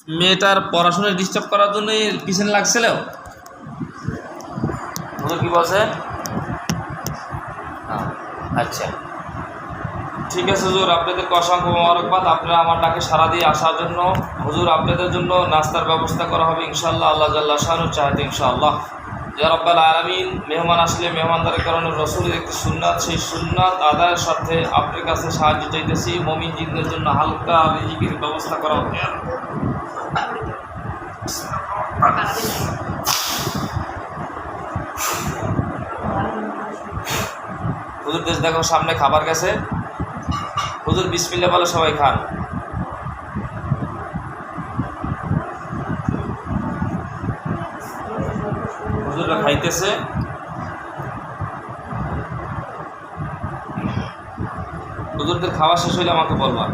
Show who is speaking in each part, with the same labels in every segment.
Speaker 1: মেয়েটার পড়াশোনায় ডিস্টার্ব করার জন্যই পিছনে লাগছিল। হুজুর কি বলছে? আচ্ছা ঠিক আছে হুজুর, আপনাদেরকে অসংখ্য মোবারকবাদ। আপনারা আমার ডাকে সাড়া দিয়ে আসার জন্য। হুজুর আপনাদের জন্য নাস্তার ব্যবস্থা করা হবে ইনশাআল্লাহ, আল্লাহ জাল্লা শানুর চাহাতে ইনশাআল্লাহ। ইয়া রাব্বাল আলামিন, মেহমান আসলে মেহমানদারির কারণে রসুলের একটি সুন্নাত, সেই সুন্নাত আদায়ের সাথে আপনার কাছে সাহায্য চাইতেছি। মুমিন জিনদের জন্য হালকা রিজিকের ব্যবস্থা করা হবে। হুজুর দেশ দেখো সামনে খাবার গেছে। হুজুর বিসমিল্লাহ বলে সবাই খান। হুজুররা খাইতেছে। হুজুরদের খাওয়া শেষ হইলে আমাকে বলবা।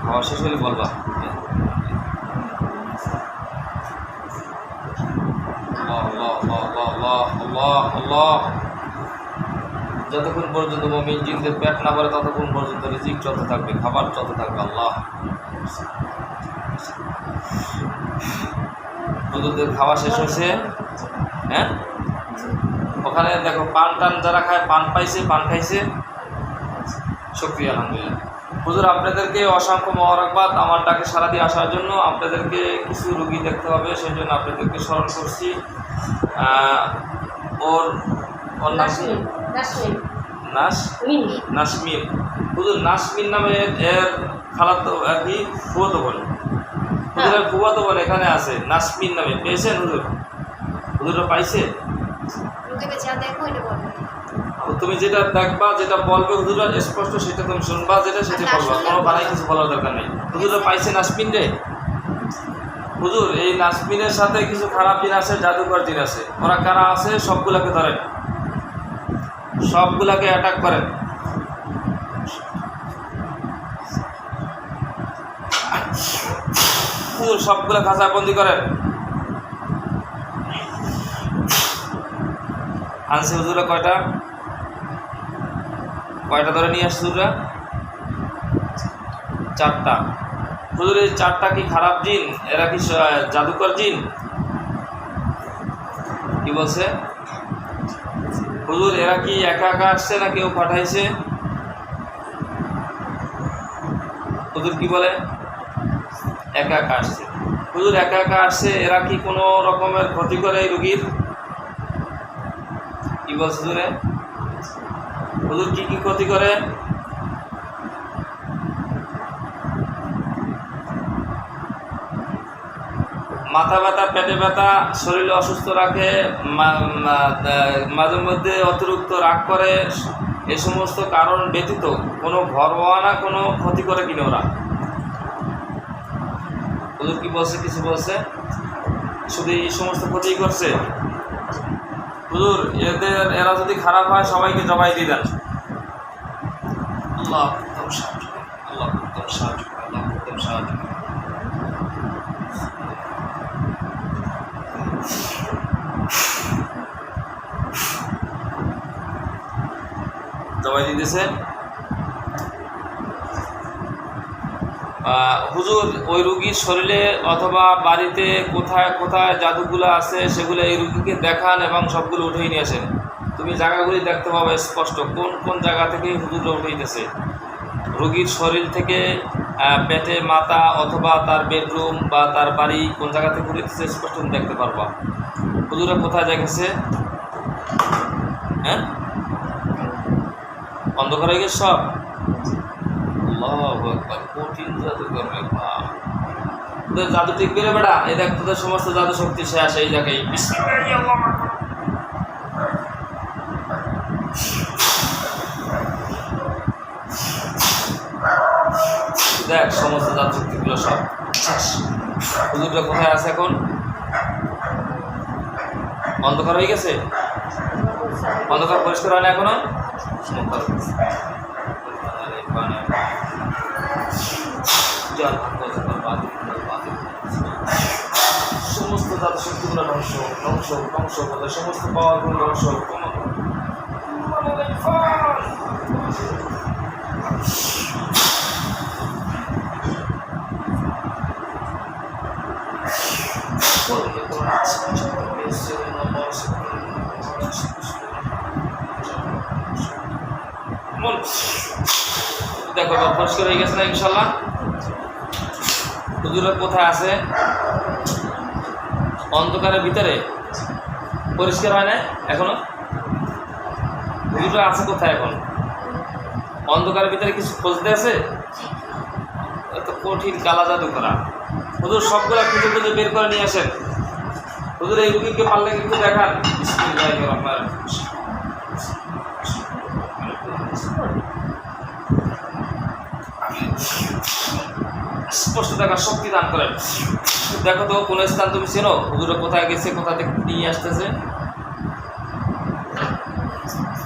Speaker 1: খাওয়া শেষ হলে বলবা। যতক্ষণ পর্যন্ত মুমিন জিনদের পেট না ভরে ততক্ষণ পর্যন্ত রিজিক চলতে থাকবে, খাবার চলতে থাকবে। আল্লাহ হুজুরদের খাওয়া শেষ হয়েছে। হ্যাঁ ওখানে দেখো পান টান যারা খায়, পান পাইছে, পান খাইছে। শুকরিয়া আলহামদুলিল্লাহ। হুজুর আপনাদেরকে অসংখ্য মোবারকবাদ আমার ডাকে সাড়া দিয়ে আসার জন্য। আপনাদেরকে কিছু রুগী দেখতে হবে, সেই জন্য আপনাদেরকে স্মরণ করছি। ওর নাসমিন। হুজুর নাসমিন নামে এর খালাতো আর কি ফুয়াতো বোন। হুজুরের ফুয়াতো বোন এখানে আছে নাসমিন নামে। পেয়েছেন হুজুর? হুজুররা পাইছে? তুমি যেটা দেখবা, যেটা বলবে হুজুরা স্পষ্ট সেটা তুমি শুনবা, যেটা সেটা বলবা, কোনো বাড়াই কিছু বলার দরকার নেই। হুজুররা পাইছে নাসমিন রে? হুজুর এই নাসমিনের সাথে কিছু খারাপ জিন আছে, জাদুকর জিন আছে। ওরা কারা আছে? সবগুলাকে ধরেন, সবগুলাকে অ্যাটাক করেন। হুজুর সবগুলা খাঁচা বন্দি করেন। আনছে হুজুরা কয়টা ধরে নিয়ে আসছে হুজুরা? 4টা। হুজুর এই 4টা কি খারাপ জিন? এরা কি জাদুকর জিন? কি বলছে হুজুর? এরা কি একা একা আসছে না কেউ পাঠাইছে? হুজুর কি বলে? একা একা আসছে। হুজুর একা একা আসছে, এরা কি কোনো রকমের ক্ষতি করে এই রোগীর? কি বলছে হুজুরে? হুজুর কি কি ক্ষতি করে? মাথা ব্যথা, পেটে ব্যথা, শরীরে অসুস্থ রাখে, মাঝে মধ্যে অতিরিক্ত রাগ করে। এ সমস্ত কারণ ব্যতীত কোনো ঘরোয়া না কোনো ক্ষতি করে কিনা ওরা? হুজুর কি বলছে? কিছু বলছে? শুধু এই সমস্ত ক্ষতি করছে? হুজুর এরা যদি খারাপ হয় সবাইকে জবাই দিয়ে দেন। আল্লাহ উত্তম সাহায্য, আল্লাহ উত্তম সাহায্য, আল্লাহ উত্তম সাহায্য। জবাই দিতেছে। হুজুর ওই রুগীর শরীরে অথবা বাড়িতে কোথায় কোথায় জাদুগুলো আছে সেগুলো এই রুগীকে দেখান এবং সবগুলো উঠেই নিয়ে আসেন। তুমি জায়গাগুলি দেখতে পাবে স্পষ্ট কোন কোন জায়গা থেকে হুজুররা উঠেইতেছে। রুগীর শরীর থেকে, পেটে, মাথা অথবা তার বেডরুম বা তার বাড়ি কোন জায়গা থেকে উঠেছে স্পষ্ট তুমি দেখতে পারবা। হুজুরা কোথায় দেখেছে? হ্যাঁ অন্ধকার হয়ে গেছে সব। কঠিন জাদু করবে, জাদু ঠিক বেড়ে বেড়া। এই দেখ তোদের সমস্ত জাদু শক্তি সে আসে এই জায়গায়। দেখ সমস্ত জাদু শক্তিগুলো সব শেষ। হুজুরটা কোথায় আছে এখন? অন্ধকার হয়ে গেছে? অন্ধকার পরিষ্কার হয় না এখনো? সমস্ত জাত শক্তিগুলো ধ্বংস ধ্বংস ধ্বংস করে, সমস্ত পাওয়ারগুলো ধ্বংস। দেখো পরিষ্কার হয়ে গেছে না ইনশাল্লাহ? হুজুরের কোথায় আছে? অন্ধকারের ভিতরে পরিষ্কার হয় না এখনো? হুজুররা আছে কোথায় এখন? অন্ধকারের ভিতরে কিছু খুঁজতে আছে? এত কঠিন কালা জাদু করা। হুজুর সবগুলা খুঁজে খুঁজে বের করে নিয়ে আসেন। হুজুর এই রুগীকে পারলে একটু দেখান। বিসমিল্লাহির রহমানির রহিম। স্পষ্ট দেখার শক্তি দান করেন। দেখো তো কোন স্থান তুমি চেনো? হুজুরা কোথায় গেছে, কোথা থেকে নিয়ে আসতেছে?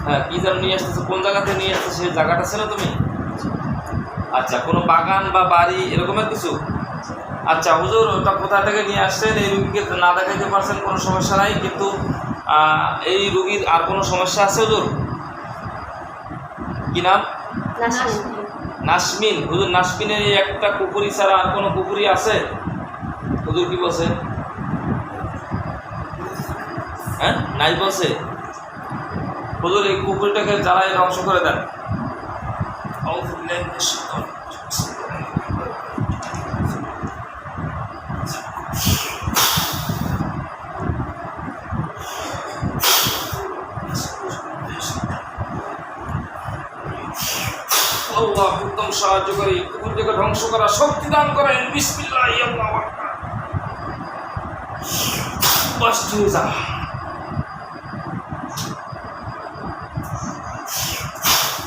Speaker 1: হ্যাঁ, কি যেন নিয়ে আসতেছে, কোন জায়গা থেকে নিয়ে আসতেছে সেই জায়গাটা চেনো তুমি? আচ্ছা, কোনো বাগান বা বাড়ি এরকমের কিছু? আচ্ছা হুজুর, ওটা কোথা থেকে নিয়ে আসছেন? এই রুগীকে না দেখাইতে পারছেন, কোনো সমস্যা নাই, কিন্তু এই রুগীর আর কোনো সমস্যা আছে হুজুর? কি নাম? নাসমিন। হুজুর নাসমিনের এই একটা কুকুরি ছাড়া আর কোনো কুকুরি আছে? হুজুর কি বলছে? হ্যাঁ, নাই বলছে। হুজুর এই কুকুরটাকে জ্বালায় ধ্বংস করে দেন। আল্লাহ উত্তম সাহায্যকারী, কুকুরটাকে ধ্বংস করা শক্তি দান করেন। বিসমিল্লাহি আল্লাহু আকবার। বাস হয়ে যা।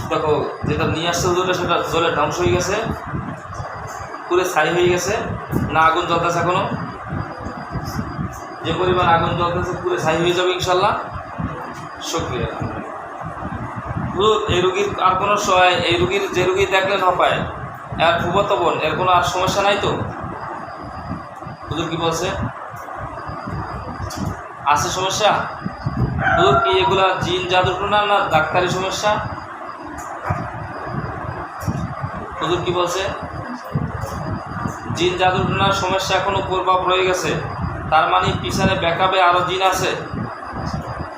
Speaker 1: দেখো যেটা নিয়ে আসছে হুজুরটা সেটা জলে ধ্বংস হয়ে গেছে, পুরো ছাই হয়ে গেছে। না আগুন জ্বলতেছে এখনো? যে পরিমাণ আগুন জ্বলতেছে পুরো ছাই হয়ে যাবে ইনশাল্লাহ। শুকরিয়া। এই রুগীর আর কোনো এই রুগীর যে রুগী দেখলেন হপায় এর ফুফাতো বোন, এর কোনো আর সমস্যা নাই তো? হুজুর কি বলছে? আছে সমস্যা? হুজুর কি এগুলা জিন জাদুটোনা না ডাক্তারি সমস্যা? হুজুর কি বলছে? জিন জাদুটোনার সমস্যা এখনো প্রভাব রয়ে গেছে, তার মানে পিছনে ব্যাকআপে আরো জিন আছে।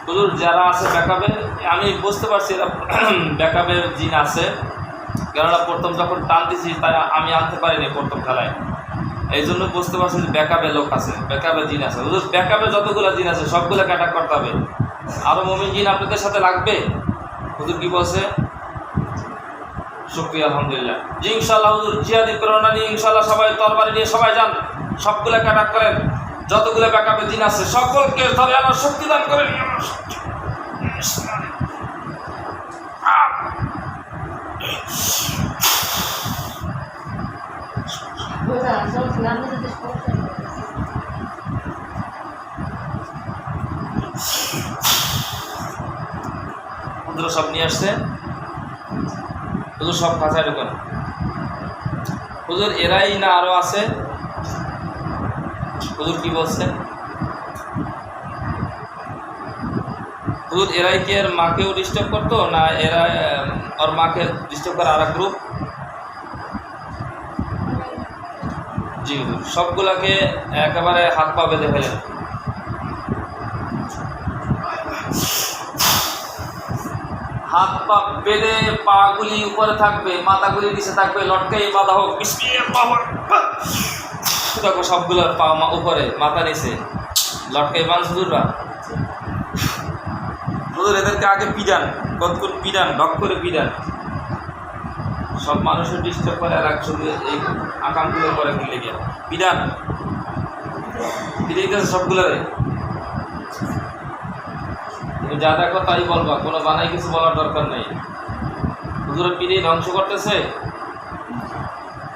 Speaker 1: হুজুর যারা আছে ব্যাকআপে, আমি বুঝতে পারছি এরা ব্যাকআপের জিন আছে, কেননা প্রথম যখন টান দিছি তাই আমি আনতে পারিনি প্রথম খেলায়, এই জন্য বুঝতে পারছি যে ব্যাকআপে লোক আছে, ব্যাকআপে জিন আছে। হুজুর ব্যাকআপে যতগুলো জিন আছে সবগুলোকে অ্যাটাক করতে হবে। আরও মুমিন জিন আপনাদের সাথে লাগবে? হুজুর কি বলছে? শুকরিয়া, আলহামদুলিল্লাহ। জি ইনশাআল্লাহ হুজুর, জিহাদি প্রেরণা নিয়ে ইনশাআল্লাহ সবাই তরবারি নিয়ে সবাই যান, সবগুলোকে অ্যাটাক করেন। যতগুলো ব্যাকআপে জিন আছে সকলকে ধরে আমার শক্তি দান করেন। হুজুর সব নিয়ে আসছে, হুজুর সব খাঁচায় ঢোকান। হুজুর এরাই না আরো আছে? হুজুর কি বলছে? হুজুর এরাই কি এর মাকেও ডিস্টার্ব করতো, না এরা ওর মাকে ডিস্টার্ব করে আর এক গ্রুপ? জি হুজুর, সবগুলাকে একেবারে হাত পা বেঁধে ফেলেন। হাত পা বেঁধে পাগুলি উপরে থাকবে, মাথাগুলি নিচে থাকবে, লটকাই বাঁধা হোক। দেখো সবগুলোর পা উপরে, মাথা নিচে লটকাই বাঁধ হুজুররা। হুজুর এদেরকে আগে পিডান, কতক্ষণ পিডান, ঢক করে পিডান। সব মানুষের ডিস্টার্ব করে আর একসঙ্গে এই আকামগুলো করে ফেলে গিয়ে পিডান, পিড়ে গেছে সবগুলোরে। তুমি যা দেখো তাই বলবা, কোনো বানাই কিছু বলার দরকার নেই। হুজুরের পিড়ে ধ্বংস করতেছে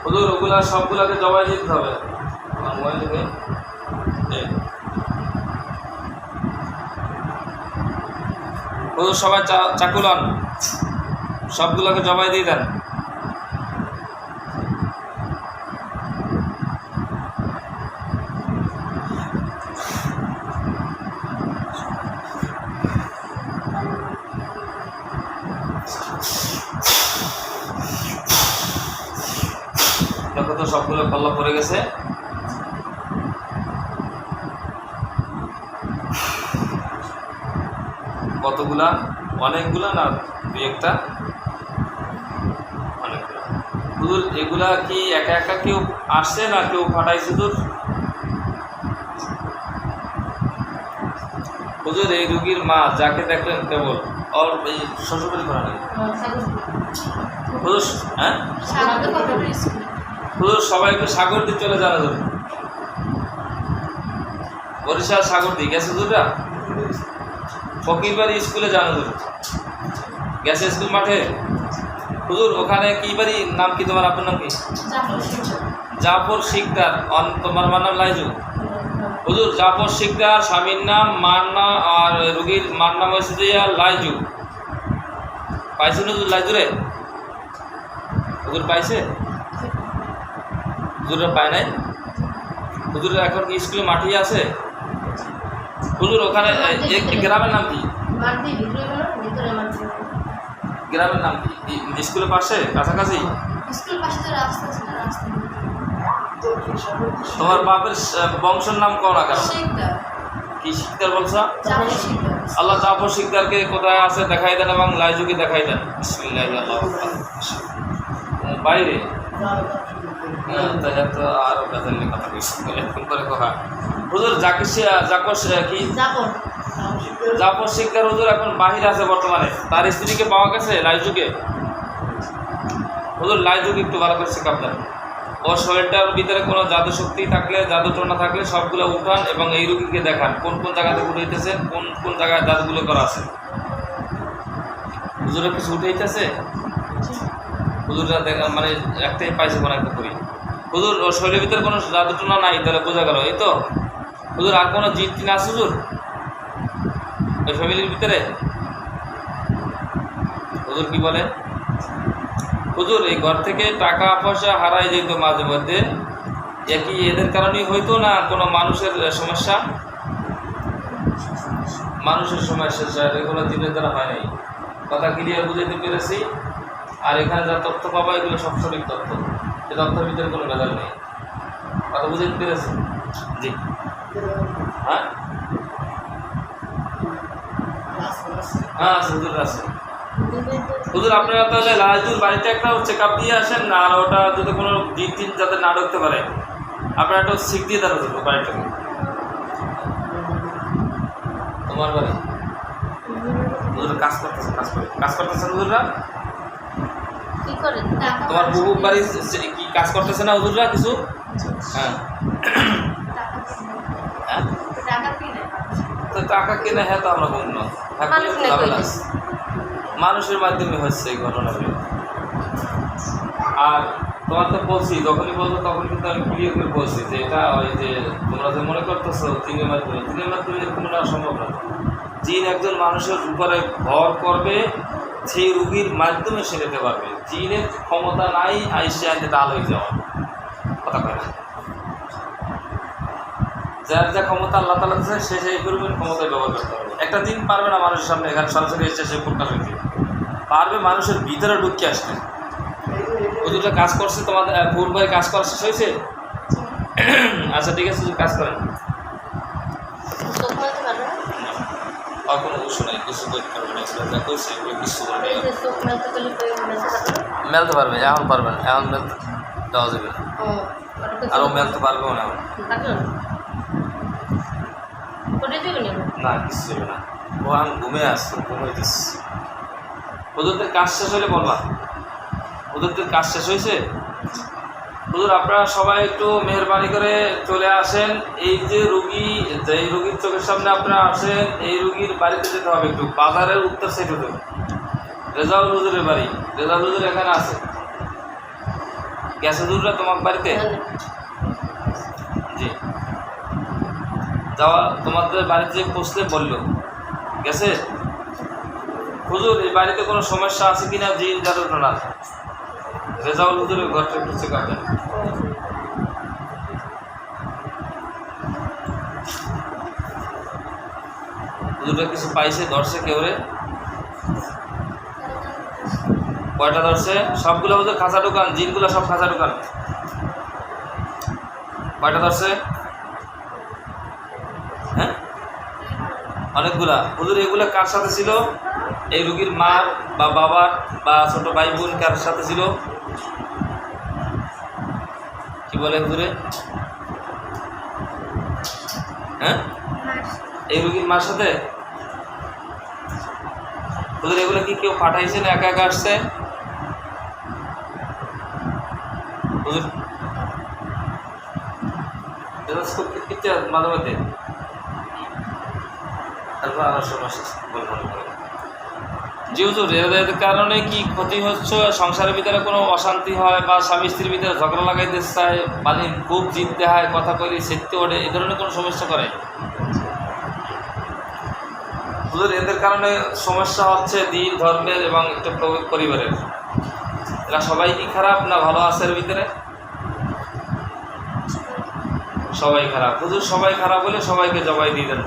Speaker 1: হুজুর, ওগুলা সবগুলাকে জবাই দিতে হবে। হুজুর সবাই চাকুলান, সবগুলোকে জবাই দিয়ে দেন। তো সবগুলো কল্লা পড়ে গেছে। কতগুলা? অনেকগুলা না দুই একটা? অনেকগুলা। হুজুর এগুলা কি একা একা কেউ আসছে না কেউ পাঠাইছে হুজুর? হুজুর এই রুগীর মা যাকে দেখলেন কেবল ওর এই শ্বশুরবাড়ি করা নেই হুজুর? হ্যাঁ হুজুর সবাইকে সাগর দিয়ে চলে যান হুজুর, বরিশাল সাগর দিয়ে গেছে হুজুররা। ফকির বাড়ি স্কুলে যান হুজুর, গেছে স্কুল মাঠে হুজুর। ওখানে কি বাড়ি, নাম কি তোমার? আপনার নাম কি? জাফর শিকদার। তোমার মার নাম লাইজু হুজুর। জাফর শিকদার, স্বামীর নাম মান্না, আর রুগীর মার নাম হয়েছে যে লাইজু। পাইছেন হুজুর লাইজুরে? হুজুর পাইছে? হুজুরা পায় নাই? হুজুর এখন কি স্কুলে মাঠেই আছে হুজুর? ওখানে গ্রামের নাম কি? গ্রামের নাম কি? স্কুলের পাশে কাছাকাছি? তোমার বাপের বংশের নাম কও না কেন? কি শিকদার বলছো? আল্লাহ জাফর শিকদারকে কোথায় আছে দেখাই দেন এবং লাইজুকে দেখাই দেন। বিসমিল্লাহ আল্লাহ বাইরে আরো বেজাল্লি কথা কইছি এরকম করে কথা হুজুর। জাফর শিকদার হুজুর এখন বাহির আছে বর্তমানে। তার স্ত্রীকে পাওয়া গেছে লাইজুকে হুজুর। লাইজুকে একটু ভালো করে শিখাব দেন। ওর শরীরটার ভিতরে কোনো জাদু শক্তি থাকলে, জাদু টোনা থাকলে সবগুলো উঠান এবং এই রুগীকে দেখান কোন কোন জায়গাতে উঠাইতেছেন, কোন কোন জায়গায় জাদুগুলো করা আছে। হুজুরের কিছু উঠাইতেছে হুজুররা দেখা মানে একটাই পাইছে কোনো একটা করি হুজুর। ওর শরীরের ভিতরে কোনো জাদু টোনা নাই, তাহলে বোঝা গেল এই তো হুজুর। আর কোনো জিন টিন আছে হুজুর ওই ফ্যামিলির ভিতরে? হুজুর কি বলে হুজুর? এই ঘর থেকে টাকা পয়সা হারাই যেত মাঝে মধ্যে, একই এদের কারণেই হইতো না কোনো মানুষের সমস্যা? মানুষের সমস্যা স্যার, এগুলো দিনের দ্বারা হয় নাই। কথা ক্লিয়ার বুঝাইতে পেরেছি? আর এখানে যা তথ্য পাবা এগুলো সব সঠিক তথ্য, এ তথ্যের ভিতরে কোনো ভেজাল নেই। কথা বুঝাইতে পেরেছি? জি হ্যাঁ হ্যাঁ হুজুর আছে হুজুর। আপনারা তাহলে লাইজুর বাড়িতে একটা চেক আপ দিয়ে আসেন না, আর ওটা যদি কোনো দিন দিন যাতে না ঢুকতে পারে আপনারা একটা শিখ দিয়ে দেন হুজুর বাড়িটাকে। তোমার বাড়ি হুজুর কাজ করতেছেন হুজুররা? তোমার বহু বাড়ি কি কাজ করতেছে না হুজুররা কিছু? হ্যাঁ তো টাকা কিনে, হ্যাঁ তো আমরা বলব না, মানুষের মাধ্যমে হচ্ছে এই ঘটনাগুলো। আর তোমার তো বলছি, যখনই বলবো তখন কিন্তু আমি ক্লিয়ার করে বলছি যে এটা ওই যে তোমরা যে মনে করতেছো জিনের মাধ্যমে এরকম সম্ভব না। জিন একজন মানুষের উপরে ভর করবে, সেই রুগীর মাধ্যমে সে নিতে পারবে। জিনের ক্ষমতা নাই আইসে যেটা আলোয় যাওয়া, কথা কয় না। যার যা ক্ষমতা আল্লাহ তাআলা দিয়েছে সে সেই পরিমাণ ক্ষমতায় ব্যবহার করতে পারবে। একটা দিন পারবে না মানুষের সামনে এখানে সরাসরি এসে সে প্রকাশ হইতে পারবে, মানুষের ভিতরে ঢুকে আসবে। ওই দুটো কাজ করছে তোমাদের পূর্বে কাজ করা শেষ হয়েছে? আচ্ছা ঠিক আছে, কাজ করেন। আর কোনো কিছু নেই, কিছু করতে পারবে না, যা করছে এগুলো কিছু করবে মেলতে পারবে, এখন পারবেন, এখন মেলতে দেওয়া যাবে না, আরও মেলতে পারবেও না, না কিছু যাবে না। ও আমি ঘুমে আসছি, ঘুমাইতেছি। ওদের কাজ শেষ হলে বলবা, ওদের কাজ শেষ হয়েছে। হুজুর আপনারা সবাই একটু মেহরবানি করে চলে আসেন। এই যে রুগী, যেই রুগীর চোখের সামনে আপনারা আসেন, এই রুগীর বাড়িতে যেতে হবে একটু, বাজারের উত্তর সাইডে দেবে রেজাউল হুজুরের বাড়ি। রেজাউল হুজুর এখানে আছে, গেছে হুজুররা তোমার বাড়িতে? জি যাওয়া তোমাদের বাড়িতে পৌঁছলে বললো গেছে। হুজুর এই বাড়িতে কোনো সমস্যা আছে কিনা জিন জাদু টোনা? রেজাউল হুজুরের ঘরটা একটু চেক আপ দেন। হুজুরটা কিছু পাইছে, ধরছে কেউ রে? কয়টা ধরছে? সবগুলো হুজুর খাঁচা ঢুকান, জিনগুলো সব খাঁচা ঢুকান। কয়টা ধরছে? হ্যাঁ, অনেকগুলা। হুজুর এগুলা কার সাথে ছিল? এই রুগীর মার বা বাবার বা ছোট ভাই বোন কার সাথে ছিল? কি বলে হুজুরে? হ্যাঁ, এই রুগীর মার সাথে। হুজুর এগুলো কি কেউ পাঠাইছে না একা একা আসছে? হুজুর মাঝে মাঝে জি হুজুর, এদের কারণে কি ক্ষতি হচ্ছে? সংসারের ভিতরে কোনো অশান্তি হয় বা স্বামী স্ত্রীর ভিতরে ঝগড়া লাগাইতে চায়, মানে খুব জিততে হয়, কথা কইলে সেটতে ওঠে, এই ধরনের কোনো সমস্যা করে? হুজুর এদের কারণে সমস্যা হচ্ছে দিন ধর্মের এবং একটা পরিবারের। এরা সবাই কি খারাপ না ভালো আছে এর ভিতরে? সবাই খারাপ। হুজুর সবাই খারাপ হলে সবাইকে জবাই দিয়ে দেন।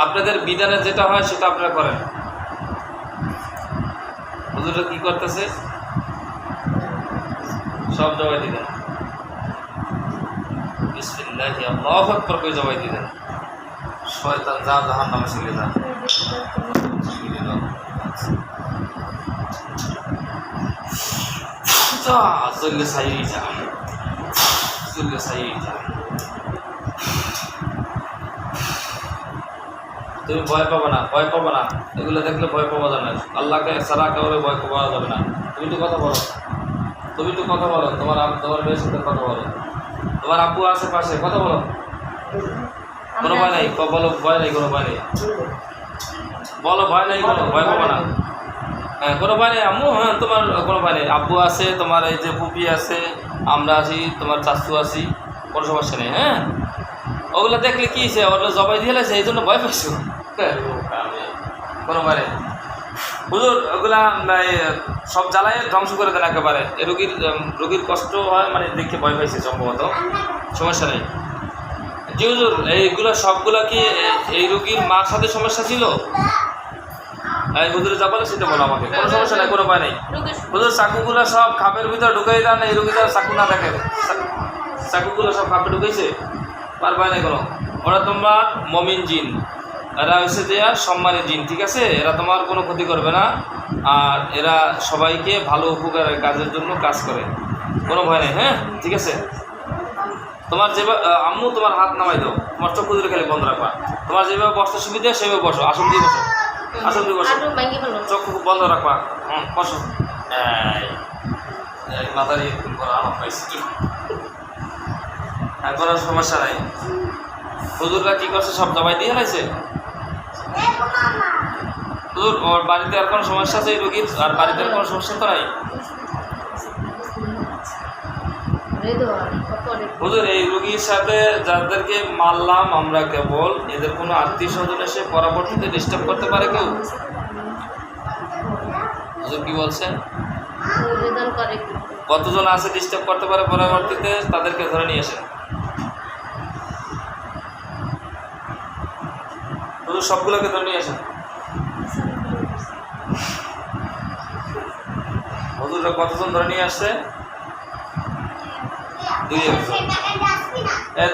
Speaker 1: আপনাদের বিধানে যেটা হয় সেটা আপনারা করেন। হুজুররা কি করতেছে? সব জবাই দিয়ে দেন। বিসমিল্লাহি আল্লাহু আকবার করে জবাই দিয়ে দেন। শয়তান যা জাহান্নামে চলে যা। চলে সাই যা, চলে সাই যা। তুমি ভয় পাবো না, ভয় পাবো না। এগুলো দেখলে ভয় পাওয়া যাবে না। আল্লাহকে সারা কাউরে ভয় পাওয়া যাবে না। তুমি তো কথা বলো, তুমি তো কথা বলো। তোমার মেয়ের সাথে কথা বলো। তোমার আব্বু আছে পাশে, কথা বলো। কোনো ভয় নাই, বলো ভয় নাই, কোনো ভয় নেই। বলো ভয় নাই, কোনো ভয় পাবো না। হ্যাঁ, কোনো ভয় নেই আম্মু। হ্যাঁ, তোমার কোনো ভয় নেই। আব্বু আছে, তোমার এই যে পুপি আছে, আমরা আছি, তোমার চাচু আছি, কোনো সমস্যা নেই। হ্যাঁ, ওগুলো দেখলে কি সে ওগুলো জবাই দিয়ে লাগছে, এই জন্য ভয় পাইছো। কোনো ভয় নেই হুজুর। ওগুলা সব জ্বালায় ধ্বংস করে দেন একেবারে। রোগীর কষ্ট হয়, মানে দেখে ভয় পাইছে সম্ভবত। সমস্যা নেই জি হুজুর। এইগুলো সবগুলা কি এই রোগীর মার সাথে সমস্যা ছিল? এই হুজুরে যা বলে সেটা বলো আমাকে, কোনো সমস্যা নেই, কোনো ভয় নেই। হুজুর চাকুগুলো সব খাপের ভিতরে ঢুকাই দেন, এই রোগীটা চাকু না দেখে। চাকুগুলো সব খাপে ঢুকাইছে, পার ভয় নেই কোনো। ওরা তোমার মমিন জিন, এরা হচ্ছে যে সম্মানী জিন, ঠিক আছে? এরা তোমার কোনো ক্ষতি করবে না, আর এরা সবাইকে ভালো উপকারের কাজের জন্য কাজ করে। কোনো ভয় নেই। হ্যাঁ, ঠিক আছে। তোমার যেভাবে আম্মু তোমার হাত নামাই দাও, তোমার চক্ষু দুটো খালি বন্ধ রাখবা। তোমার যেভাবে বসতে সুবিধা সেভাবে বসো, আসন দিয়ে বসো, আসন দিয়ে বসো, চক্ষু বন্ধ রাখবা। বসো। মাথা দিয়ে আমার পাইছি, কোনো সমস্যা নাই। হুজুররা কি করছে? সব জবাই দিয়ে ফেলাইছে। হুজুর ওর বাড়িতে আর কোনো সমস্যা আছে এই রোগীর? আর বাড়িতে আর কোনো সমস্যা তো নাই হুজুর। এই রোগীর সাথে যাদেরকে মারলাম আমরা, কেবল এদের কোনো আত্মীয় স্বজন এসে পরবর্তীতে ডিস্টার্ব করতে পারে কেউ? হুজুর কি বলছেন? কতজন আছে ডিস্টার্ব করতে পারে পরবর্তীতে? তাদেরকে ধরে নিয়ে আসেন। হুজুর সবগুলোকে ধরে নিয়ে আসেন। হুজুররা কতজন ধরে নিয়ে আসছে? 2 জন।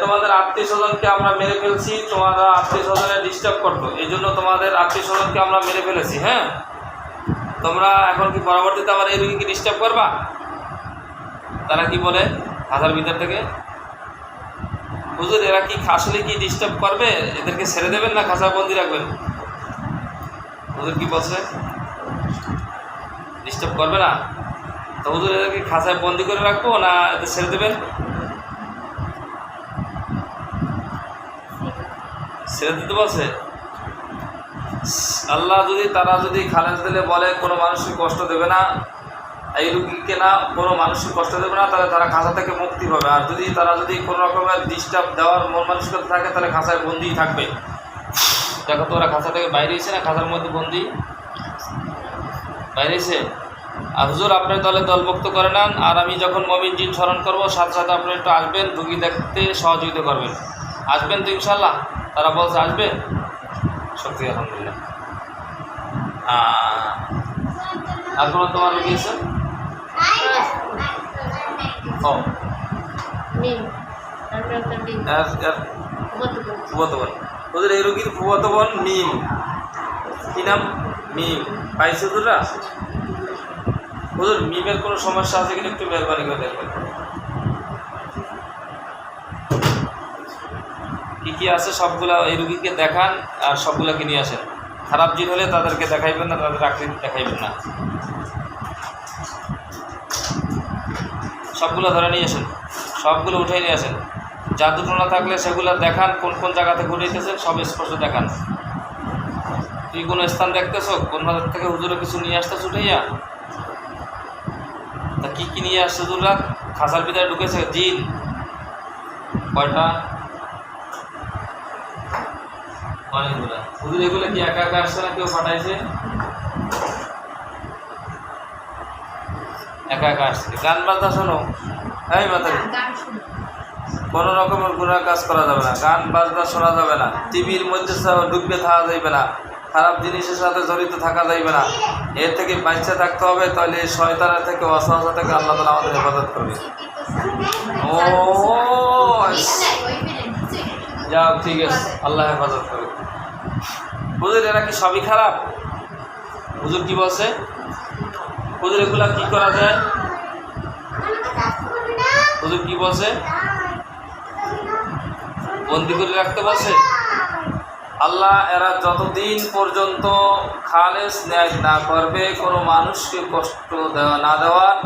Speaker 1: তোমাদের আত্মীয় স্বজনকে আমরা মেরে ফেলছি, তোমাদের আত্মীয় স্বজনের ডিস্টার্ব করতো, এই জন্য তোমাদের আত্মীয় স্বজনকে আমরা মেরে ফেলেছি। হ্যাঁ, তোমরা এখন কি পরবর্তীতে আবার এই রোগীকে ডিস্টার্ব করবা? তারা কি বলে খাঁচার ভিতর থেকে? হুজুর এরা কি আসলে কি ডিস্টার্ব করবে? এদেরকে ছেড়ে দেবেন না খাঁচা বন্দি রাখবেন? হুজুর কি বলছে? ডিস্টার্ব করবে না। তো হুজুর এদেরকে খাঁচায় বন্দি করে রাখবো না এদের ছেড়ে দেবেন? ছেড়ে দিতে বলছে আল্লাহ। তারা যদি খালেজ দিলে বলে কোনো মানুষকে কষ্ট দেবে না, এই রুগীকে না কোনো মানুষকে কষ্ট দেবে না, তাহলে তারা খাঁচা থেকে মুক্তি পাবে। আর তারা যদি কোনো রকমের ডিস্টার্ব দেওয়ার মন মানসিকতা থাকে, তাহলে খাঁচায় বন্দিই থাকবে। দেখো তো ওরা খাঁচা থেকে বাইরে এসে না, খাঁচার মধ্যে বন্দি বাইরে এসে। আর হুজুর আপনার দলে দলভুক্ত করে নেন, আর আমি যখন মমিন জিন স্মরণ করবো সাথে সাথে আপনি একটু আসবেন, রুগী দেখতে সহযোগিতা করবেন। আসবেন তো ইনশাল্লাহ? তারা বলছে আসবে। সত্যি আলহামদুলিল্লাহ। আর কোনো তোমার রুগী আছে? ও ফুফাতো বোন। ওদের এই রোগীর ফুফাতো বোন মিম, কি নাম? মিম। পাইছে হুজুররা? হুজুর মিমের কোনো সমস্যা আছে কিনা একটু মেহরবানি করে দেখবেন। কি কি আছে সবগুলা এই রুগীকে দেখান আর সবগুলাকে নিয়ে আসেন। খারাপ জিন হলে তাদেরকে দেখাইবেন না, তাদের আকৃতি দেখাইবেন না, সবগুলো ধরে নিয়ে আসেন, সবগুলো উঠে নিয়ে আসেন। জাদু টোনা থাকলে সেগুলো দেখান, কোন কোন জায়গা থেকে উঠাইতেছেন সব স্পষ্ট দেখান। তুই কোনো স্থান দেখতেছ কোন হাজার থেকে হুজুরে কিছু নিয়ে আসতেছ উঠাইয়া? তা কি কি নিয়ে আসছে হুজুররা? খাসার ভিতরে ঢুকেছে জিন কয়টা? অনেকগুলা। হুজুর এগুলো কি একা একা আসছে না কেউ পাঠাইছে? একা একা আসছে। গান বাজনা শোনো, এই মাতারি কোনো রকমের গুনার কাজ করা যাবে না, গান বাজনা শোনা যাবে না, টিভির মধ্যে ডুববে থাকা যাইবে না, খারাপ জিনিসের সাথে জড়িত থাকা যাইবে না। এর থেকে বাঁচতে থাকতে হবে, তাহলে শয়তানের থেকে অসহসা থেকে আল্লাহ তাআলা আমাদের হেফাজত করবে। ও যাও, ঠিক আছে, আল্লাহ হেফাজত করবে। হুজুর এরা কি সবই খারাপ? হুজুর কি বলছে? হুজুর এগুলা কি করা যায়? হুজুর কি বলছে? বন্দি করে রাখতে বলছে। আল্লাহ এরা যতদিন পর্যন্ত খালেস ন্যায় না করবে, কোনো মানুষকে কষ্ট না দেওয়ার,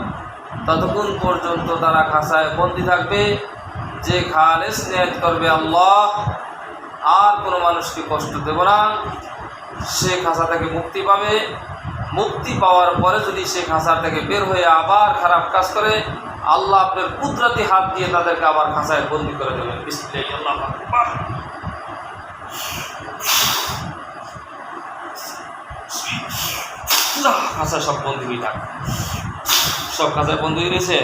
Speaker 1: ততক্ষণ পর্যন্ত তারা খাঁচায় বন্দি থাকবে। যে খালেস ন্যায় করবে আল্লাহ, আর কোনো মানুষকে কষ্ট দেব না, সে খাঁচা থেকে মুক্তি পাবে। মুক্তি পাওয়ার পরে যদি সে খাঁচার থেকে বের হয়ে আবার খারাপ কাজ করে, আল্লাহ আপনার কুদরতি হাত দিয়ে তাদেরকে আবার খাঁচায় বন্দি করে দেবেন। বিসমিল্লাহ, আল্লাহু আকবার। খাঁচা সব বন্দি হয়ে থাক, সব খাঁচায় বন্দি হয়ে রয়েছে।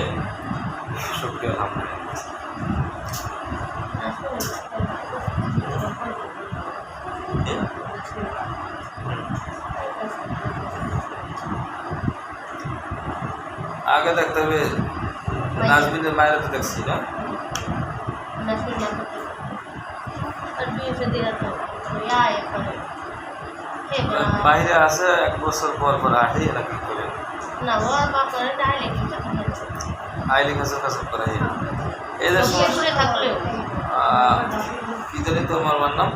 Speaker 1: সত্যি আলহামদুলিল্লাহ। আগে দেখতে হবে নাজমিনের মায়ের তো দেখছি না, বাইরে আছে 1 বছর পর পর আহে নাকি করে আইলি কাছে করে এই যে কি জানি তোমার নাম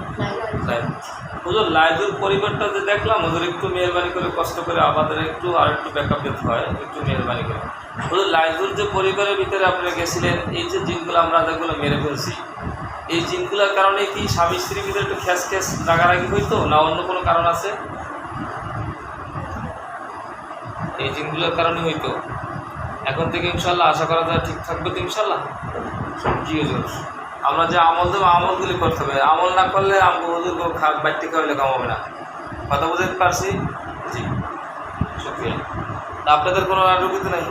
Speaker 1: হুজুর লাইজুর পরিবারটা যে দেখলাম, হুজুর একটু মেহরবানি করে কষ্ট করে আমাদের একটু আর একটু ব্যাকআপ দিতে হয়, একটু মেহরবানি করে। হুজুর লাইজুর যে পরিবারের ভিতরে আপনারা গেছিলেন, এই যে জিনগুলো আমরা যেগুলো মেরে ফেলছি, এই জিনগুলোর কারণে কি স্বামী স্ত্রীর ভিতরে একটু খ্যাস খ্যাস রাগারাগি হইতো না অন্য কোনো কারণ আছে? এই জিনগুলোর কারণে হইতো। এখন থেকে ইনশাল্লাহ আশা করা যায় ঠিক থাকবে তো ইনশাল্লাহ। জি হুজুর, আমরা যে আমল দেবো আমলগুলি করতে হবে, আমল না করলে আমগো হুজুর বাড়িতে খাওয়াইলে কামাবে না। কথা বুঝতে পারছি? জি শুক্রিয়া। আপনাদের কোনো রোগী নাই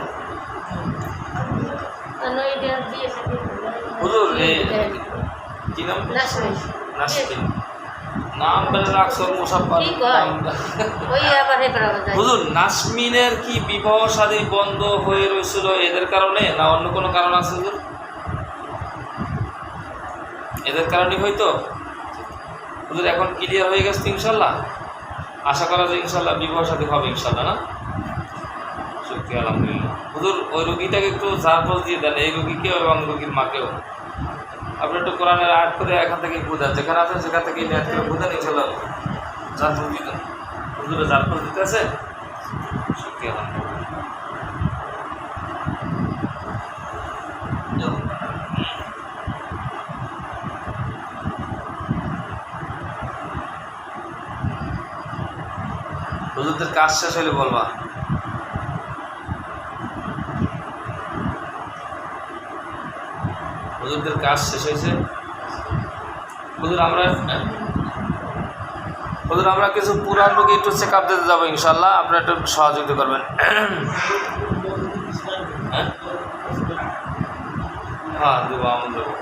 Speaker 1: হুজুর? এই কি নাম? নাসরিন নাম বেড়ে রাখছো মুসাফা। হুজুর নাসমিনের কি বিবাহ শাদী বন্ধ হয়ে রয়েছিল এদের কারণে না অন্য কোনো কারণ আছে হুজুর? এদের কারণে হয়তো হুজুর এখন ক্লিয়ার হয়ে গেছে ইনশাল্লাহ। আশা করা যায় ইনশাল্লাহ বিবাহ শাদী হবে ইনশাল্লাহ না? শুকরিয়া আলহামদুলিল্লাহ। হুজুর ওই রোগীটাকে একটু জারপোজ দিয়ে দেন, এই রোগীকেও এবং রোগীর মাকেও। আপনি একটু কোরআনের আয়াত করে এখান থেকে বুঝান, যেখানে আছেন সেখান থেকে নিয়াত করে বুঝান ইনশাল্লাহ। জারপোজ দিয়ে দেন। হুজুরে জারপোজ দিতে আছে? শুকরিয়া আলহামদুলিল্লাহ। হুজুরদের কাজ শেষ হলে বলবা। হুজুরদের কাজ শেষ হয়েছে। হুজুর আমরা কিছু পুরান রোগী একটু চেক আপ দিতে যাবো ইনশাল্লাহ, আপনারা একটু সহযোগিতা করবেন। হ্যাঁ দেবো, আমল দেবো।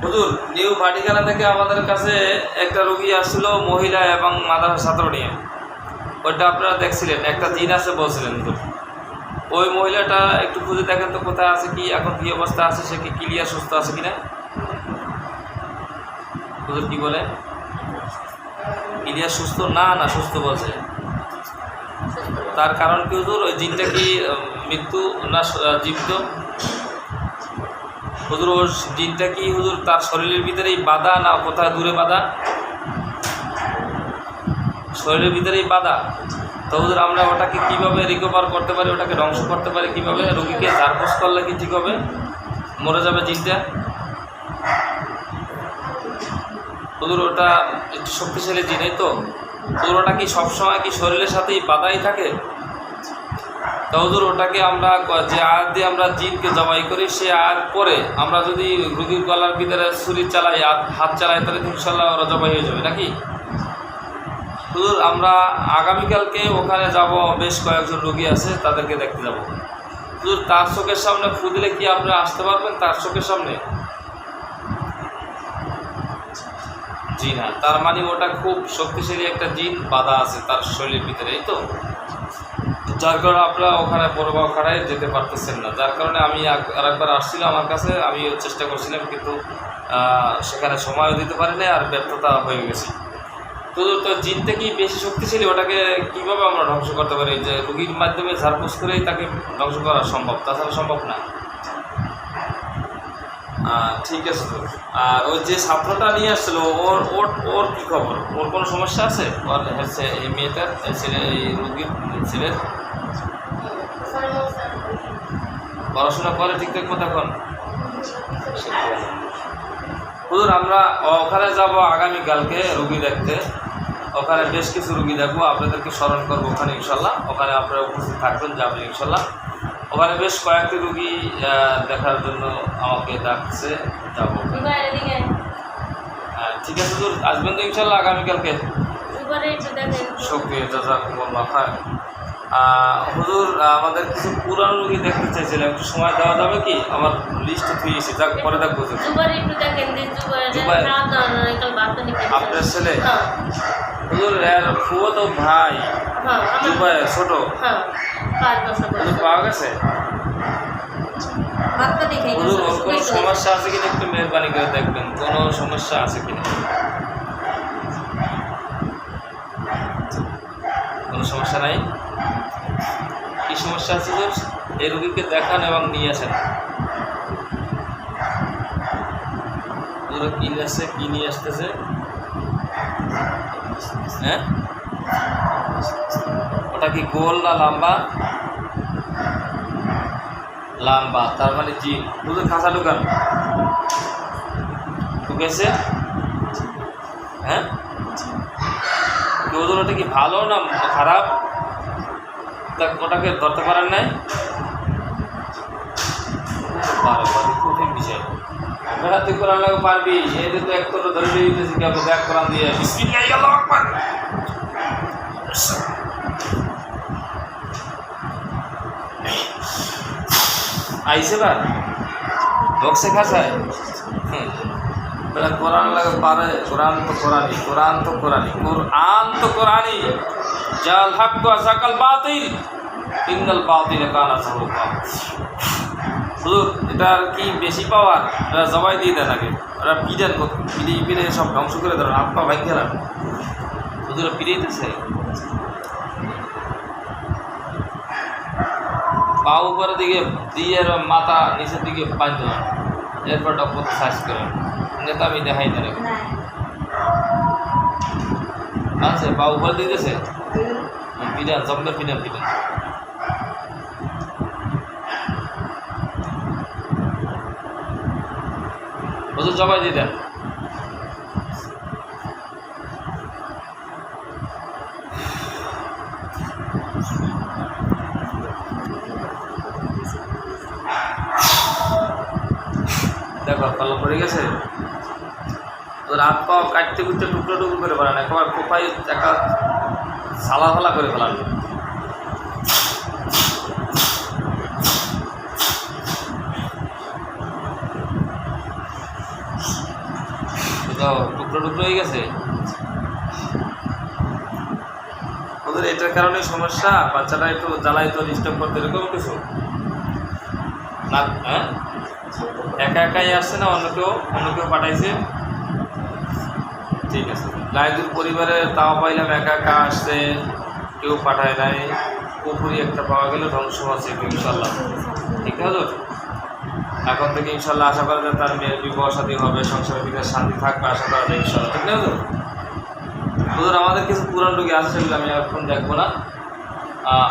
Speaker 1: হুজুর নিউ ভাটিখানা থেকে আমাদের কাছে একটা রোগী আসছিল, মহিলা এবং মাদ্রাসা ছাত্র নিয়ে। ওইটা আপনারা দেখছিলেন, একটা জিন আছে বলছিলেন হুজুর। ওই মহিলাটা একটু খুঁজে দেখেন তো কোথায় আছে, কি এখন কি অবস্থা আছে, সে কি ক্লিয়ার সুস্থ আছে কিনা। হুজুর কি বলে? ক্লিয়ার সুস্থ না? না সুস্থ বলছে। তার কারণ কি হুজুর? ওই জিনটা কি মৃত্যু না জীবিত? হুজুর ওর জিনটা কি হুজুর তার শরীরের ভিতরেই বাধা না কোথায় দূরে বাধা? শরীরের ভিতরেই বাধা। তো হুজুর আমরা ওটাকে কীভাবে রিকভার করতে পারি, ওটাকে ধ্বংস করতে পারি কীভাবে? রোগীকে ঝাড়ফুঁস করলে কি ঠিক হবে? মরে যাবে জিনটা? হুজুর ওটা একটু শক্তিশালী জিন, এই তো হুজুর ওটা কি সবসময় কি শরীরের সাথেই বাধাই থাকে? তো হুজুর ওটাকে আমরা যে আয়াত দিয়ে আমরা জিনকে জবাই করি, সে আয়াত পরে আমরা যদি রোগীর গলার ভিতরে ছুরি চালাই, হাত চালাই, তাহলে ইনশাল্লাহ ওরা জবাই হয়ে যাবে নাকি? হুজুর আমরা আগামীকালকে ওখানে যাব, বেশ কয়েকজন রোগী আছে তাদেরকে দেখতে যাব। হুজুর তার চোখের সামনে ফু দিলে কি আপনারা আসতে পারবেন তার চোখের সামনে? জি না, তার মানে ওটা খুব শক্তিশালী একটা জিন বাধা আছে তার শরীরের ভিতরে, এই তো যার কারণে আপনারা ওখানে বড়বাও খাড়ায় যেতে পারতেছেন না। যার কারণে আমি আরেকবার আসছিলাম আমার কাছে, আমি চেষ্টা করছিলাম কিন্তু সেখানে সময়ও দিতে পারিনি আর ব্যর্থতা হয়ে গেছি। তো জিনটা কি বেশি শক্তিশালী, ওটাকে কীভাবে আমরা ধ্বংস করতে পারি? যে রোগীর মাধ্যমে ঝাড়ফুঁস করেই তাকে ধ্বংস করা সম্ভব, তাছাড়া সম্ভব না। ঠিক আছে। তো আর ওই যে ছাত্রটা নিয়ে আসছিলো ওর ওর ওর কী খবর? ওর কোনো সমস্যা আছে? ওর হচ্ছে এই মেয়েটার ছেলে, এই রোগীর ছেলের পড়াশোনা করে ঠিকঠাক মতো এখন? হুজুর আমরা ওখানে যাব আগামীকালকে রুগী দেখতে, ওখানে বেশ কিছু রুগী দেখবো, আপনাদেরকে স্মরণ করবো ওখানে ইনশাল্লাহ। ওখানে আপনারা উপস্থিত থাকবেন, যাবেন ইনশাল্লাহ। ওখানে বেশ কয়েকটি রুগী দেখার জন্য আমাকে ডাকছে, যাবো। ঠিক আছে হুজুর, আসবেন তো ইনশাল্লাহ আগামীকালকে? শুকরিয়া, জাযাকুমুল্লাহ খায়র। হুজুর আমাদের কিছু পুরানো রোগী দেখতে চাইছিলাম, একটু সময় দেওয়া যাবে কি? আমার লিস্টে থুয়েছি, যাক পরে দেখবো। আপনার ছেলে হুজুর এর ফুয়তো ভাই জুবাইর ছোট পাওয়া গেছে? হুজুর ওর কোনো সমস্যা আছে কিনা একটু মেহরবানি করে দেখবেন, কোনো সমস্যা আছে কিনা। কোনো সমস্যা নাই? কি সমস্যা আছে হুজুর? এই রোগীকে দেখান এবং নিয়ে আসেন। কি আসছে, কি নিয়ে আসতেছে? হ্যাঁ, ওটা কি গোল না লম্বা? লম্বা, তার মানে জি। হুজুর খাঁচা ঢুকান, ঢুকেছে? হ্যাঁ হুজুর ওটা কি ভালো না খারাপ? ওটাকে ধরতে পারেন নাই? কঠিন বিষয়। বেড়া তুই কোরআন লাগে পারবি, এই যে তো একটু ধরে দিতেছি কি আপনি দেখ কোরআন দিয়ে বিসমিল্লাহ আল্লাহু আকবার। আইসে বা বক্সে খাসায় বেড়া কোরআন লাগে পারে। কোরআন তো কোরআনই, কোরআন তো কোরআনই, কোরআন তো কোরআনই। জাল হক ওয়া যাকাল বাতিল ইন্নাল বাতিল কানা যাহুকা। হুজুর এটা কি বেশি পাওয়ার? এটা জবাই দিয়ে দেন আগে, ওরা পিড়েন, পিড়ে সব ধ্বংস করে দেন, হাত পা ভাই গেলাম। হুজুর পিড়েইতেছে, পা উপরের দিকে দিয়ে মাথা নিচের দিকে বাঁধ দিলাম, এরপর ডক্টর সার্চ করেন। নেতা আমি দেখাই না রে, আচ্ছা পা উপরে দিতেছে, পিড়ান জম্বে পিড়ান পিড়ান। হুজুর জবাই দিয়ে দেন। দেখো কলম পড়ে গেছে, তোর হাত পা কাটতে কুটতে টুকরো টুকরো করে ফেলান, একবার কোপাই একটা সালা ফালা করে ফেলান। টুকরো টুকরো হয়ে গেছে। ওদের এটার কারণে সমস্যা, বাচ্চারা একটু জ্বালাই তো ডিস্টার্ব করতে, এরকম কিছু না? হ্যাঁ, একা একাই আসছে না অন্য কেউ পাঠাইছে? ঠিক আছে, লাইজুর পরিবারে তাও পাইলাম একা একা আসছে, কেউ পাঠায় নাই, পুকুরি একটা পাওয়া গেল, ধ্বংস আছে ইনশাল্লাহ। ঠিক আছে, এখন থেকে ইনশাল্লাহ আশা করা যায় তার মেয়ের বিবাহ শাদী হবে, সংসারের দিকে শান্তি থাকবে, আশা করা যায় ইনশাল্লাহ। ঠিক আছে, ওদের আমাদের কিছু পুরান রোগী আছে, সেগুলো আমি এখন দেখবো না,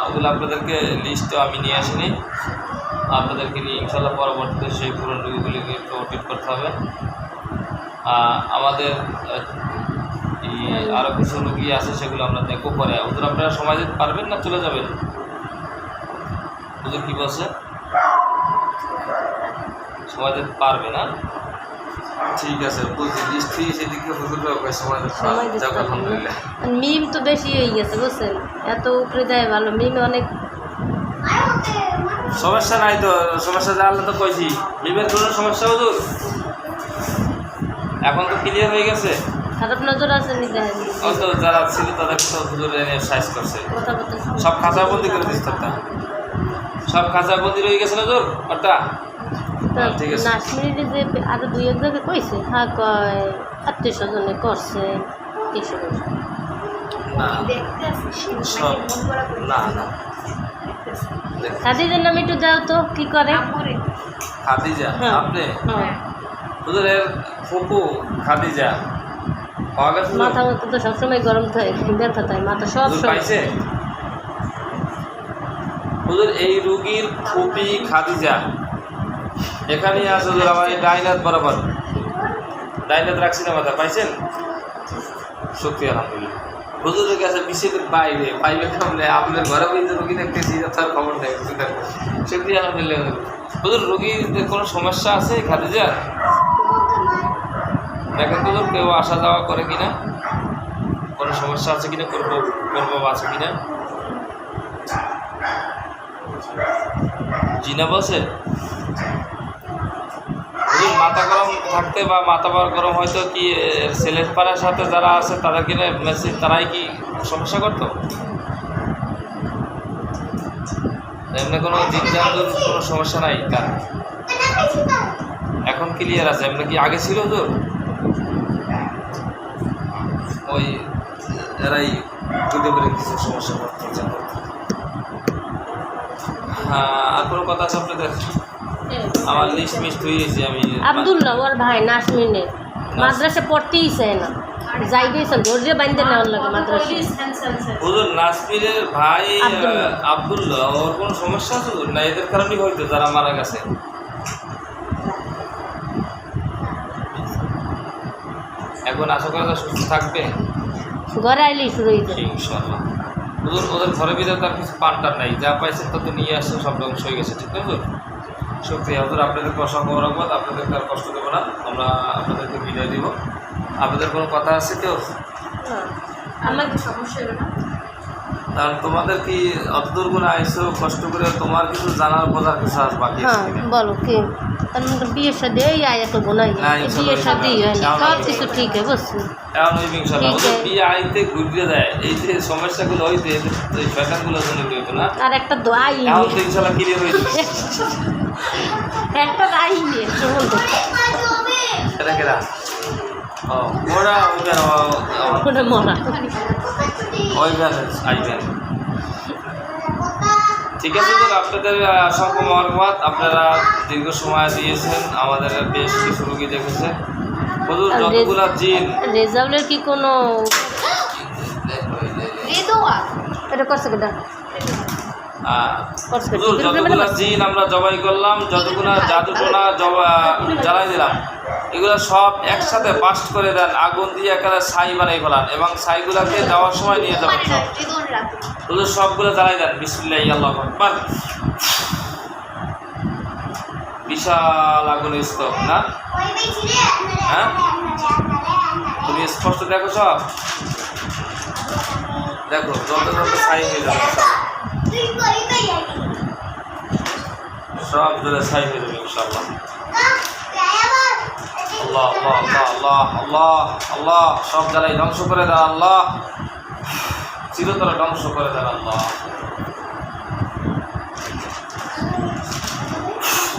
Speaker 1: ওগুলো আপনাদেরকে লিস্টও আমি নিয়ে আসিনি, আপনাদেরকে নিয়ে ইনশাল্লাহ পরবর্তীতে সেই পুরান রোগীগুলিকে একটু ট্রিট করতে হবে। আমাদের আরও কিছু রোগী আছে, সেগুলো আমরা দেখবো পরে। ওদের আপনারা সময় দিতে পারবেন না চলে যাবেন? ওদের কী বলছে, সময় দিতে পারবে না? ঠিক আছে, বুঝছি, লিস্ট দিয়ে সেদিকে হুজুর সময় দিতে পারবে, যাক আলহামদুলিল্লাহ।
Speaker 2: মিম তো বেশি হয়ে গেছে বুঝছেন, এত উপরে যায় ভালো, মিম অনেক
Speaker 1: সমস্যা নাই তো, সমস্যা যা আল্লাহ তো কইছি, মিমের কোনো সমস্যা হুজুর এখন তো ক্লিয়ার হয়ে গেছে।
Speaker 2: খারাপ নজর আছে নিজে
Speaker 1: তো যারা ছিল তাদেরকে তো হুজুর এনে সাইজ করছে,
Speaker 2: কথা বলতে
Speaker 1: সব খাঁচাবন্দি করে দিচ্ছে, সব খাঁচাবন্দি রয়ে গেছে নজর ওটা। ঠিক আছে,
Speaker 2: নাসমিনে যে আরো দুই এক জায়গায় কইছে, হ্যাঁ কয় আত্মীয় স্বজনে করছে এইসব
Speaker 1: না সব না না।
Speaker 2: খাদিজার নামে একটু যাও তো, কি করে
Speaker 1: খাদিজা?
Speaker 2: হ্যাঁ।
Speaker 1: আপনি
Speaker 2: হ্যাঁ,
Speaker 1: হুজুরের ফুপু খাদিজা পাওয়া গেছে?
Speaker 2: মাথা মতো তো সবসময় গরম থাকে, ব্যথা থাকে মাথা সব
Speaker 1: হুজুর
Speaker 2: সময়।
Speaker 1: পাইছে? হুজুর এই রুগীর ফুপি খাদিজা এখানেই আছে হুজুর, আমার এই ডাইনাত বরাবর, ডাইনাত রাখছি না মাথা, পাইছেন? সত্যি আলহামদুলিল্লাহ। হুজুরের কাছে বিশেষের বাইরে পাইবে সামনে, আপনার ঘরে বইতে রুগী দেখতেছি, তার খবর নেই। সত্যি আলহামদুলিল্লাহ। হুজুর রুগীর কোনো সমস্যা আছে খাদিজা? দেখেন তো কেউ আসা যাওয়া করে কিনা, কোনো সমস্যা আছে কিনা, করবো আছে কিনা। জিনা বলছে মাথা গরম থাকতে বা মাথা গরম হয়তো কি ছেলের পাড়ার সাথে যারা আছে তাদের কিনে মেসেজ, তারাই কি সমস্যা করতো? এমনি কোনো জিনজানজুর কোনো সমস্যা নাই তার, এখন ক্লিয়ার আছে। এমনি কি আগে ছিল তো ওই এরাই বুঝতে পেরে কিছু সমস্যা করতে? হ্যাঁ, আর কোনো কথা আছে আপনাদের? আমার লিস্ট মিস্ট হয়ে গেছি আমি।
Speaker 2: আব্দুল্লাহ ওর ভাই নাসমিনের মাদ্রাসা পড়তেই চায় না, যাই গেছে ধৈর্য বাঁধতে নেওয়ার লাগে মাদ্রাসা।
Speaker 1: হুজুর নাসমিনের ভাই আব্দুল্লাহ, ওর কোনো সমস্যা আছে না? এদের কারণেই হয়তো যারা মারা গেছে। এখন আশা করা যায় সুস্থ থাকবে,
Speaker 2: ঘরে আইলেই শুরু হয়েছে
Speaker 1: ইনশাআল্লাহ। হুজুর ওদের ঘরের ভিতরে তার কিছু পানটার নাই, যা পাইছেন তত নিয়ে আসছে, সব ধ্বংস হয়ে গেছে। ঠিক না হুজুর? সত্যি হুজুর আপনাদেরকে অসংখ্য ধন্যবাদ, আপনাদেরকে আর কষ্ট দেবো না, আমরা আপনাদেরকে বিদায় দিব। আপনাদের কোনো কথা আছে কেউ?
Speaker 2: আমার সমস্যা হবে না,
Speaker 1: কারণ তোমাদের কি অতদূর করে আইসো কষ্ট করে, তোমার কিছু জানার বোঝার কিছু আস বাকি আছে কিনা?
Speaker 2: বলো কি বিয়ের সাথে এই আয় এত বোনাই বিয়ের সাথে সব কিছু ঠিক আছে বুঝছি।
Speaker 1: এখন ওই ইনশাআল্লাহ ওদের বিয়ে আইতে ঘুরিয়ে দেয়, এই যে সমস্যাগুলো হইতে এই শয়তানগুলো জন্য হইতো না,
Speaker 2: আর একটা দোয়াই
Speaker 1: এখন তো ইনশাআল্লাহ ক্লিয়ার হয়ে যাবে।
Speaker 2: একটা দাই নিয়ে
Speaker 1: এটা কেরা? ও ওরা
Speaker 2: ওটা মরা
Speaker 1: ওই ব্যান আইবেন। ঠিক আছে তো, আপনাদের অসংখ্য মহব্বত, আপনারা দীর্ঘ সময় দিয়েছেন, আমাদের বেশ কিছু রোগী দেখেছেন। হুজুর যতগুলা জিন
Speaker 2: রেজাউলের কি কোনো এটা করছে কেটা
Speaker 1: হুজুর যতগুলা জিন আমরা জবাই করলাম, যতগুলা জাদুটোনা জ্বালাই দিলাম, এগুলো সব একসাথে বাস্ট করে দেন, আগুন দিয়ে একেবারে ছাই বানাই ফেলান, এবং ছাইগুলাকে যাওয়ার সময় নিয়ে যাবেন সব। হুজুর সবগুলো জ্বালাই দেন, বিসমিল্লাহি আল্লাহু আকবার। বিশাল আগুনের স্তব না? হ্যাঁ, তুমি স্পষ্ট দেখো, সব দেখো, যত যত ছাই হয়ে যাবে, সব জলে ছাই হয়ে যাবে ইনশাআল্লাহ। আল্লাহ আল্লাহ আল্লাহ আল্লাহ আল্লাহ আল্লাহ, সব জ্বালাই ধ্বংস করে দাও আল্লাহ। চিরতরে ধ্বংস করে দেন আল্লাহ।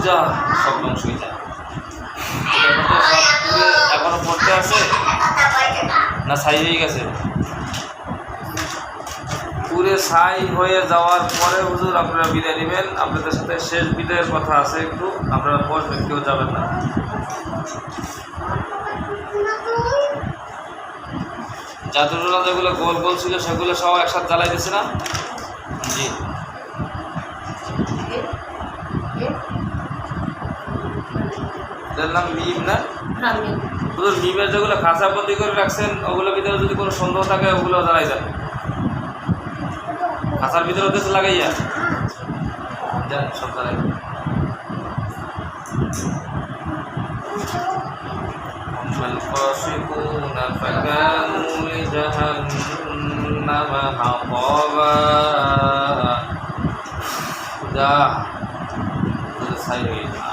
Speaker 1: যা সব ধ্বংস হয়ে যায়। এখনো পড়তে আছে না ছাই হয়ে গেছে? পুরে ছাই হয়ে যাওয়ার পরে হুজুর আপনারা বিদায় নেবেন। আপনাদের সাথে শেষ বিদায়ের কথা আছে, একটু আপনারা বসবেন, কেউ যাবেন না। জাদুটোনা যেগুলো গোল গোল ছিল সেগুলো সব একসাথে জ্বালাই দিচ্ছে না? জি। এটার নাম মিম না? হুজুর মিমের যেগুলো খাঁচা বন্দি করে রাখছেন ওগুলোর ভিতরে যদি কোনো সন্দেহ থাকে ওগুলো জ্বালাই যান। খাঁচার ভিতরে ওদের লাগাইয়া যান সব জ্বালাই। القاسطون فكانوا لجهنم حطبا যা ছাই হয়ে যা।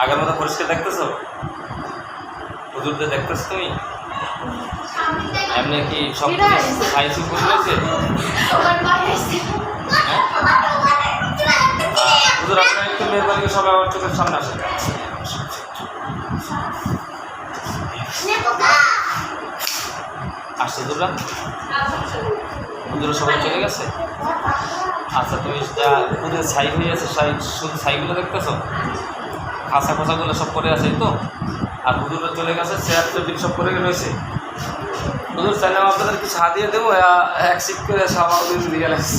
Speaker 1: আগের মতো পরিষ্কার দেখতেছো? হুজুরদের দেখতেছো তুমি? এমনি কি সব সাইজ করে রয়েছে? হুজুর আপনারা একটু মেহরবানি সবাই আমার চোখের সামনে আসেন। আসছে হুজুররা? হুজুরা সবাই চলে গেছে? আচ্ছা, তুমি যা পুরো ছাই হয়ে আছে, শুধু ছাইগুলো দেখতেছো? খাঁচা খোঁচাগুলো সব করে আছে তো? আর হুজুররা চলে গেছে, চেয়ার টেবিল সব করে রয়েছে। হুজুর চাইলে আপনাদের কিছু হাতিয়ে দেবো, এক সিট করে সব দিয়ে গেছে।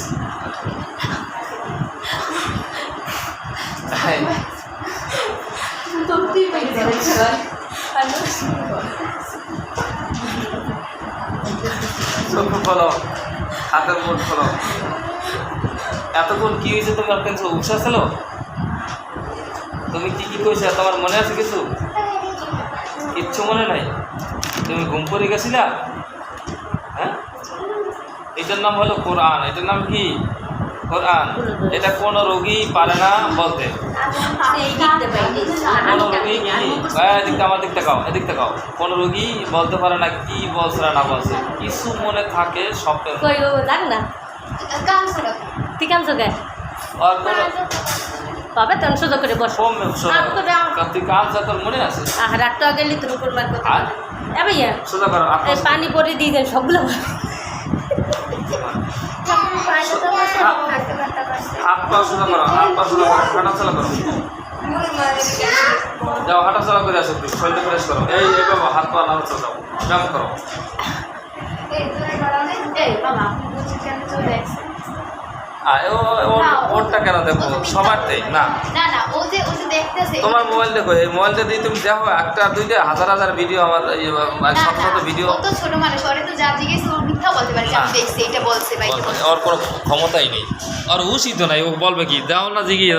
Speaker 1: ফলো হাতের মোট ফলো। এতক্ষণ কি হয়েছে তোমার কিছু উৎসাহ ছিল? তুমি কি কি করেছো তোমার মনে আছে কিছু? কিচ্ছু মনে নাই? তুমি ঘুম পড়ে গেছিলা? হ্যাঁ, এটার নাম হলো কোরআন। এটার নাম কি? কোরআন। এটা কোনো রোগী পারে না বলতে। কোনো রোগী কি এদিকটা আমার দিকটা খাও, এদিক থেকে কোনো রোগী বলতে পারে না কি বলছে না বলছে। কিছু মনে থাকে স্বপ্নের
Speaker 2: পাবে তখন সোজা করে বসো।
Speaker 1: তুই কাজ যা তোর মনে আছে?
Speaker 2: রাতটা গেলি তোর উপর মার কথা ভাইয়া
Speaker 1: সোজা করো,
Speaker 2: পানি পরে দিয়ে দেন সবগুলো।
Speaker 1: হাত পা সোজা করো, হাত পা সোজা করো, হাঁটাচলা করো, যাও হাঁটাচলা করে আসো, শরীরটা ফ্রেশ করো। এই বাবা হাত পা নাড়াচলা যাও, ব্যায়াম করো। ওরটা কেন দেখো সবারটাই না? তোমার মোবাইল দেখো, এই মোবাইলটা দিয়ে তুমি দেখো একটা দুইটা হাজার হাজার ভিডিও, আমার শত শত ভিডিও।
Speaker 3: ছোট মানুষ ওরে তো যা জিজ্ঞেস ওর মিথ্যা বলতে পারে যে আমি দেখছি এটা বলছে বা এটা বলছে।
Speaker 1: ওর কোনো ক্ষমতাই নেই, আর উচিত নাই। ও বলবে কি দাও না জিগিয়ে